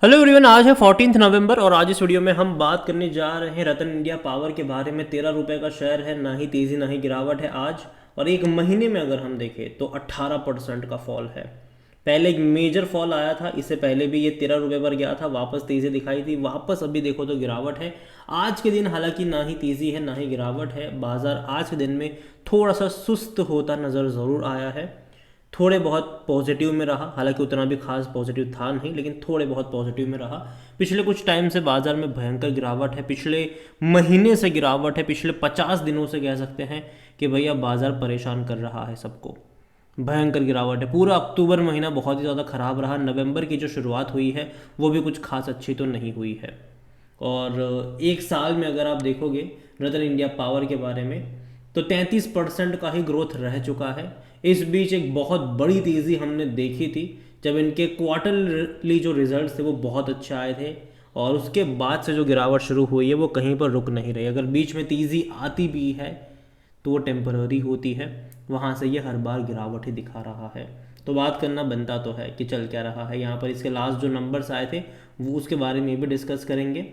Hello everyone, आज है 14 नवंबर और आज इस वीडियो में हम बात करने जा रहे हैं रतन इंडिया पावर के बारे में। 13 रुपये का शेयर है, ना ही तेज़ी ना ही गिरावट है आज। और एक महीने में अगर हम देखें तो 18% का फॉल है। पहले एक मेजर फॉल आया था, इससे पहले भी ये 13 रुपये पर गया था, वापस तेज़ी दिखाई थी, वापस अभी देखो तो गिरावट है। आज के दिन हालांकि ना ही तेज़ी है ना ही गिरावट है। बाजार आज के दिन में थोड़ा सा सुस्त होता नज़र ज़रूर आया है। थोड़े बहुत पॉजिटिव में रहा, हालांकि उतना भी खास पॉजिटिव था नहीं, लेकिन थोड़े बहुत पॉजिटिव में रहा। पिछले कुछ टाइम से बाजार में भयंकर गिरावट है, पिछले महीने से गिरावट है, पिछले 50 दिनों से कह सकते हैं कि भैया बाजार परेशान कर रहा है सबको। भयंकर गिरावट है। पूरा अक्टूबर महीना बहुत ही ज़्यादा ख़राब रहा। नवंबर की जो शुरुआत हुई है वो भी कुछ खास अच्छी तो नहीं हुई है। और एक साल में अगर आप देखोगे रतन इंडिया पावर के बारे में तो 33% का ही ग्रोथ रह चुका है। इस बीच एक बहुत बड़ी तेज़ी हमने देखी थी जब इनके क्वार्टरली जो रिजल्ट्स थे वो बहुत अच्छे आए थे, और उसके बाद से जो गिरावट शुरू हुई है वो कहीं पर रुक नहीं रही। अगर बीच में तेज़ी आती भी है तो वो टेम्पररी होती है, वहाँ से ये हर बार गिरावट ही दिखा रहा है। तो बात करना बनता तो है कि चल क्या रहा है यहाँ पर। इसके लास्ट जो नंबर्स आए थे वो उसके बारे में भी डिस्कस करेंगे।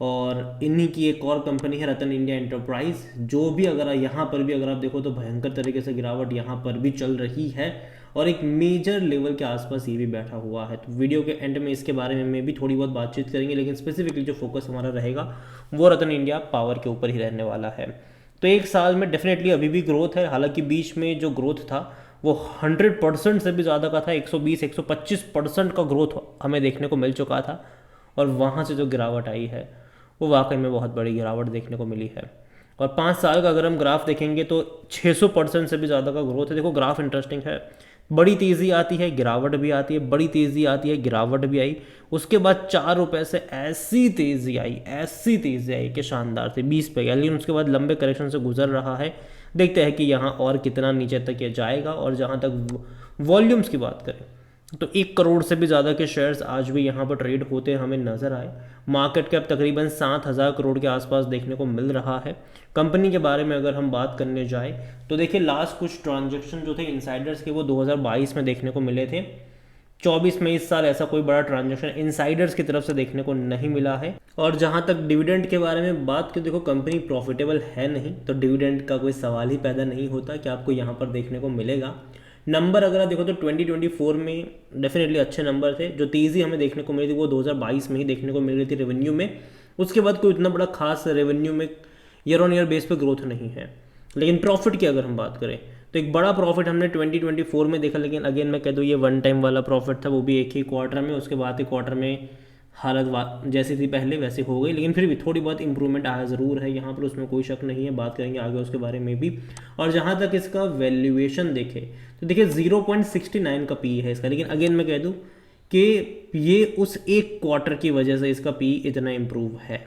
और इन्हीं की एक और कंपनी है रतन इंडिया एंटरप्राइज, जो भी अगर यहाँ पर भी अगर आप देखो तो भयंकर तरीके से गिरावट यहाँ पर भी चल रही है, और एक मेजर लेवल के आसपास ये भी बैठा हुआ है। तो वीडियो के एंड में इसके बारे में भी थोड़ी बहुत बातचीत करेंगे, लेकिन स्पेसिफिकली जो फोकस हमारा रहेगा वो रतन इंडिया पावर के ऊपर ही रहने वाला है। तो एक साल में डेफिनेटली अभी भी ग्रोथ है, हालांकि बीच में जो ग्रोथ था वो 100% से भी ज़्यादा का था। 120-125% का ग्रोथ हमें देखने को मिल चुका था, और वहाँ से जो गिरावट आई है वो वाकई में बहुत बड़ी गिरावट देखने को मिली है। और 5 साल का अगर हम ग्राफ देखेंगे तो 600% से भी ज़्यादा का ग्रोथ है। देखो ग्राफ इंटरेस्टिंग है, बड़ी तेज़ी आती है गिरावट भी आती है, बड़ी तेज़ी आती है गिरावट भी आई, उसके बाद 4 रुपये से ऐसी तेज़ी आई कि शानदार थी, 20 पे गया, लेकिन उसके बाद लंबे करेक्शन से गुजर रहा है। देखते हैं कि यहाँ और कितना नीचे तक ये जाएगा। और जहाँ तक वॉल्यूम्स की बात करें तो 1 करोड़ से भी ज़्यादा के शेयर्स आज भी यहाँ पर ट्रेड होते हमें नज़र आए। मार्केट कैप तकरीबन 7,000 करोड़ के आसपास देखने को मिल रहा है। कंपनी के बारे में अगर हम बात करने जाए तो देखिए लास्ट कुछ ट्रांजैक्शन जो थे इनसाइडर्स के वो 2022 में देखने को मिले थे। 24 में इस साल ऐसा कोई बड़ा ट्रांजैक्शन इनसाइडर्स की तरफ से देखने को नहीं मिला है। और जहाँ तक डिविडेंड के बारे में बात करें, देखो कंपनी प्रॉफिटेबल है नहीं तो डिविडेंड का कोई सवाल ही पैदा नहीं होता कि आपको यहाँ पर देखने को मिलेगा। नंबर अगर आप देखो तो 2024 में डेफिनेटली अच्छे नंबर थे। जो तेज़ी हमें देखने को मिली थी वो 2022 में ही देखने को मिल रही थी रेवेन्यू में। उसके बाद कोई इतना बड़ा खास रेवेन्यू में ईयर ऑन ईयर बेस पे ग्रोथ नहीं है। लेकिन प्रॉफिट की अगर हम बात करें तो एक बड़ा प्रॉफिट हमने 2024 में देखा, लेकिन अगेन मैं कह दूँ ये वन टाइम वाला प्रॉफिट था, वो भी एक ही क्वार्टर में। उसके बाद ही क्वार्टर में हालत जैसी थी पहले वैसी हो गई, लेकिन फिर भी थोड़ी बहुत इंप्रूवमेंट आया ज़रूर है यहाँ पर, उसमें कोई शक नहीं है। बात करेंगे आगे उसके बारे में भी। और जहाँ तक इसका वैल्यूएशन देखे तो देखिए 0.69 का पी है इसका, लेकिन अगेन मैं कह दूँ कि ये उस एक क्वार्टर की वजह से इसका पी इतना इम्प्रूव है,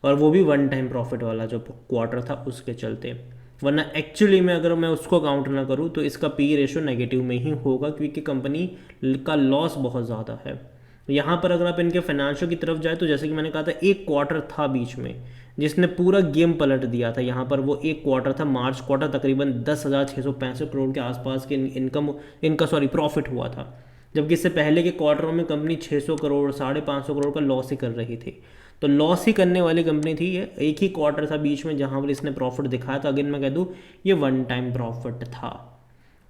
और वो भी वन टाइम प्रॉफिट वाला जो क्वार्टर था उसके चलते। वरना एक्चुअली में अगर मैं उसको काउंट ना करूँ तो इसका पी रेशो नेगेटिव में ही होगा, क्योंकि कंपनी का लॉस बहुत ज़्यादा है। यहाँ पर अगर आप इनके फाइनेंशियल की तरफ जाए तो जैसे कि मैंने कहा था एक क्वार्टर था बीच में जिसने पूरा गेम पलट दिया था। यहाँ पर वो एक क्वार्टर था, मार्च क्वार्टर, तकरीबन 10,665 करोड़ के आसपास के इनका प्रॉफिट हुआ था। जबकि इससे पहले के क्वार्टरों में कंपनी 600 करोड़ 550 करोड़ का लॉस ही कर रही थी। तो लॉस ही करने वाली कंपनी थी ये। एक ही क्वार्टर था बीच में जहाँ पर इसने प्रॉफिट दिखाया था। अगेन मैं कह दूँ ये वन टाइम प्रॉफिट था।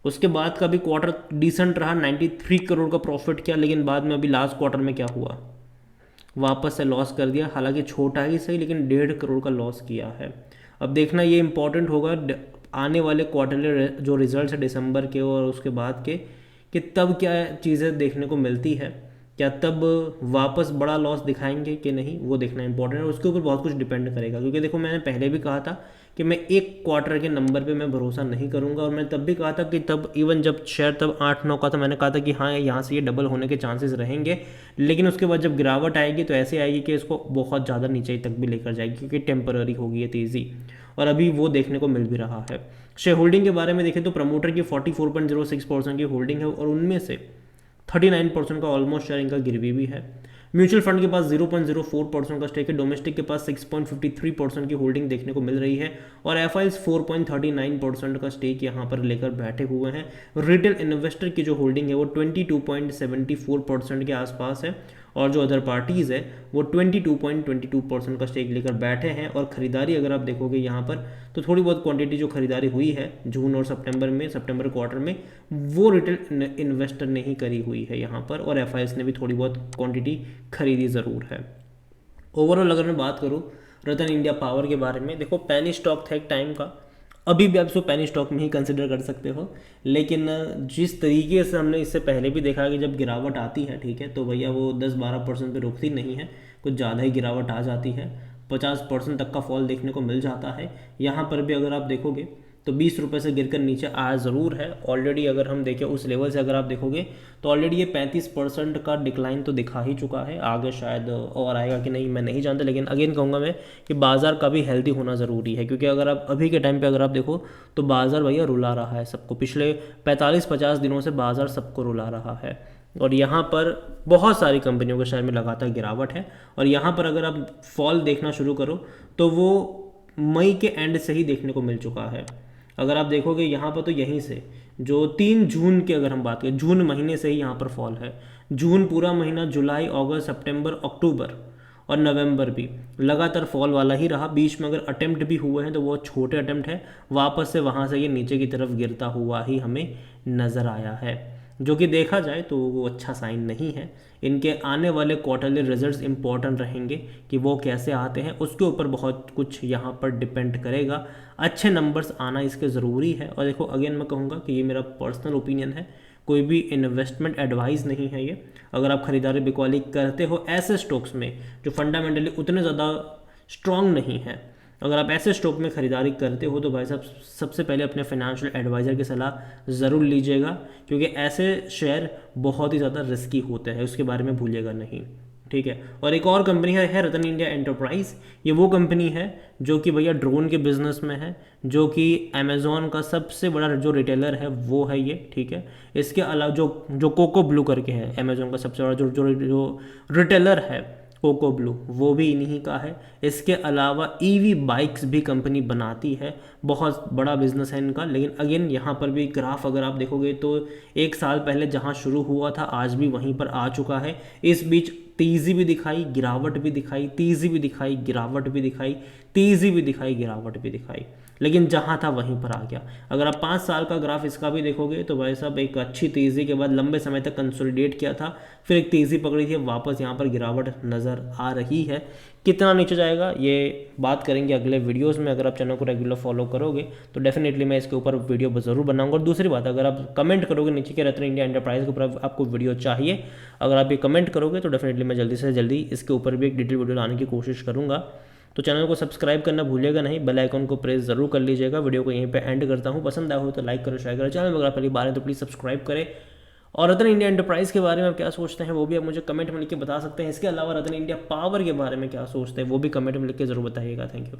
उसके बाद का भी क्वार्टर डिसेंट रहा, 93 करोड़ का प्रॉफिट किया, लेकिन बाद में अभी लास्ट क्वार्टर में क्या हुआ, वापस से लॉस कर दिया। हालांकि छोटा ही सही, लेकिन 1.5 करोड़ का लॉस किया है। अब देखना ये इंपॉर्टेंट होगा आने वाले क्वार्टरली जो रिजल्ट्स है दिसंबर के और उसके बाद के, कि तब क्या चीज़ें देखने को मिलती है, क्या तब वापस बड़ा लॉस दिखाएंगे कि नहीं, वो देखना इंपॉर्टेंट है। उसके ऊपर बहुत कुछ डिपेंड करेगा, क्योंकि देखो मैंने पहले भी कहा था कि मैं एक क्वार्टर के नंबर पे मैं भरोसा नहीं करूंगा। और मैं तब भी कहा था कि तब इवन जब शेयर तब 8-9 का था, मैंने कहा था कि हाँ यहाँ से ये डबल होने के चांसेस रहेंगे। लेकिन उसके बाद जब गिरावट आएगी तो ऐसे आएगी कि इसको बहुत ज़्यादा नीचे तक भी लेकर जाएगी, क्योंकि टेम्पररी होगी ये तेज़ी, और अभी वो देखने को मिल भी रहा है। शेयर होल्डिंग के बारे में देखें तो प्रमोटर की 44.06% की होल्डिंग है, और उनमें से 39% का ऑलमोस्ट शेयर इनका गिरवी भी है। म्यूचुअल फंड के पास 0.04% का स्टेक है। डोमेस्टिक के पास 6.53% की होल्डिंग देखने को मिल रही है, और एफ 4.39% का स्टेक यहाँ पर लेकर बैठे हुए हैं। रिटेल इन्वेस्टर की जो होल्डिंग है वो 22.74% के आसपास है, और जो अदर पार्टीज़ है वो 22.22% का स्टेक लेकर बैठे हैं। और ख़रीदारी अगर आप देखोगे यहाँ पर तो थोड़ी बहुत क्वांटिटी जो खरीदारी हुई है जून और सितंबर क्वार्टर में, वो रिटेल इन्वेस्टर ने ही करी हुई है यहाँ पर, और एफआईएस ने भी थोड़ी बहुत क्वांटिटी खरीदी ज़रूर है। ओवरऑल अगर मैं बात करूँ रतन इंडिया पावर के बारे में, देखो पेनी स्टॉक था एक टाइम का, अभी भी आप इसको पेनी स्टॉक में ही कंसिडर कर सकते हो, लेकिन जिस तरीके से हमने इससे पहले भी देखा कि जब गिरावट आती है, ठीक है, तो भैया वो 10-12% पे रुकती नहीं है, कुछ ज़्यादा ही गिरावट आ जाती है, 50% तक का फॉल देखने को मिल जाता है। यहाँ पर भी अगर आप देखोगे तो 20 रुपये से गिरकर नीचे आया ज़रूर है ऑलरेडी। अगर हम देखें उस लेवल से अगर आप देखोगे तो ऑलरेडी ये 35% का डिक्लाइन तो दिखा ही चुका है, आगे शायद और आएगा कि नहीं मैं नहीं जानता, लेकिन अगेन कहूँगा मैं कि बाज़ार का भी हेल्दी होना ज़रूरी है, क्योंकि अगर आप अभी के टाइम पे अगर आप देखो तो बाज़ार भैया रुला रहा है सबको, पिछले 45-50 दिनों से बाज़ार सबको रुला रहा है, और यहाँ पर बहुत सारी कंपनियों के शेयर में लगातार गिरावट है। और यहाँ पर अगर आप फॉल देखना शुरू करो तो वो मई के एंड से ही देखने को मिल चुका है। अगर आप देखोगे यहाँ पर तो यहीं से जो 3 जून की अगर हम बात करें, जून महीने से ही यहाँ पर फॉल है, जून पूरा महीना, जुलाई, अगस्त, सितंबर, अक्टूबर और नवंबर भी लगातार फॉल वाला ही रहा। बीच में अगर अटेम्प्ट भी हुए हैं तो वो छोटे अटेम्प्ट है, वापस से वहाँ से ये नीचे की तरफ गिरता हुआ ही हमें नज़र आया है, जो कि देखा जाए तो वो अच्छा साइन नहीं है। इनके आने वाले क्वार्टरली रिजल्ट्स इंपॉर्टेंट रहेंगे कि वो कैसे आते हैं, उसके ऊपर बहुत कुछ यहाँ पर डिपेंड करेगा। अच्छे नंबर्स आना इसके ज़रूरी है। और देखो अगेन मैं कहूँगा कि ये मेरा पर्सनल ओपिनियन है, कोई भी इन्वेस्टमेंट एडवाइस नहीं है ये। अगर आप खरीदारी बिकवाली करते हो ऐसे स्टॉक्स में जो फंडामेंटली उतने ज़्यादा स्ट्रॉन्ग नहीं है, अगर आप ऐसे स्टॉक में खरीदारी करते हो तो भाई साहब सबसे पहले अपने फाइनेंशियल एडवाइज़र की सलाह ज़रूर लीजिएगा, क्योंकि ऐसे शेयर बहुत ही ज़्यादा रिस्की होते हैं, उसके बारे में भूलिएगा नहीं, ठीक है। और एक और कंपनी है रतन इंडिया एंटरप्राइज, ये वो कंपनी है जो कि भैया ड्रोन के बिजनेस में है, जो कि अमेजोन का सबसे बड़ा जो रिटेलर है वो है ये, ठीक है। इसके अलावा जो कोको ब्लू करके है अमेजोन का सबसे बड़ा जो रिटेलर है कोको ब्लू, वो भी इन्हीं का है। इसके अलावा ईवी बाइक्स भी कंपनी बनाती है, बहुत बड़ा बिजनेस है इनका। लेकिन अगेन यहाँ पर भी ग्राफ अगर आप देखोगे तो एक साल पहले जहाँ शुरू हुआ था आज भी वहीं पर आ चुका है। इस बीच तेज़ी भी दिखाई, गिरावट भी दिखाई, तेज़ी भी दिखाई, गिरावट भी दिखाई, तेज़ी भी दिखाई, गिरावट भी दिखाई, लेकिन जहाँ था वहीं पर आ गया। अगर आप 5 साल का ग्राफ इसका भी देखोगे तो भाई साहब एक अच्छी तेज़ी के बाद लंबे समय तक कंसोलिडेट किया था, फिर एक तेज़ी पकड़ी थी, वापस यहाँ पर गिरावट नज़र आ रही है। कितना नीचे जाएगा ये बात करेंगे अगले वीडियोस में। अगर आप चैनल को रेगुलर फॉलो करोगे तो डेफिनेटली मैं इसके ऊपर वीडियो ज़रूर बनाऊंगा। और दूसरी बात, अगर आप कमेंट करोगे नीचे के रतन इंडिया एंटरप्राइज के ऊपर आपको वीडियो चाहिए, अगर आप ये कमेंट करोगे तो डेफिनेटली मैं जल्दी से जल्दी इसके ऊपर भी एक डिटेल वीडियो लाने की कोशिश करूँगा। तो चैनल को सब्सक्राइब करना भूलिएगा नहीं, बेल आइकन को प्रेस जरूर कर लीजिएगा। वीडियो को यहीं पे एंड करता हूँ, पसंद आया हो तो लाइक करो, शेयर करो, चैनल में अगर पहली बार है तो प्लीज़ सब्सक्राइब करें। और रतन इंडिया एंटरप्राइज के बारे में आप क्या सोचते हैं वो भी आप मुझे कमेंट में लिख के बता सकते हैं। इसके अलावा रतन इंडिया पावर के बारे में क्या सोचते हैं वो भी कमेंट में लिख के जरूर बताइएगा। Thank you.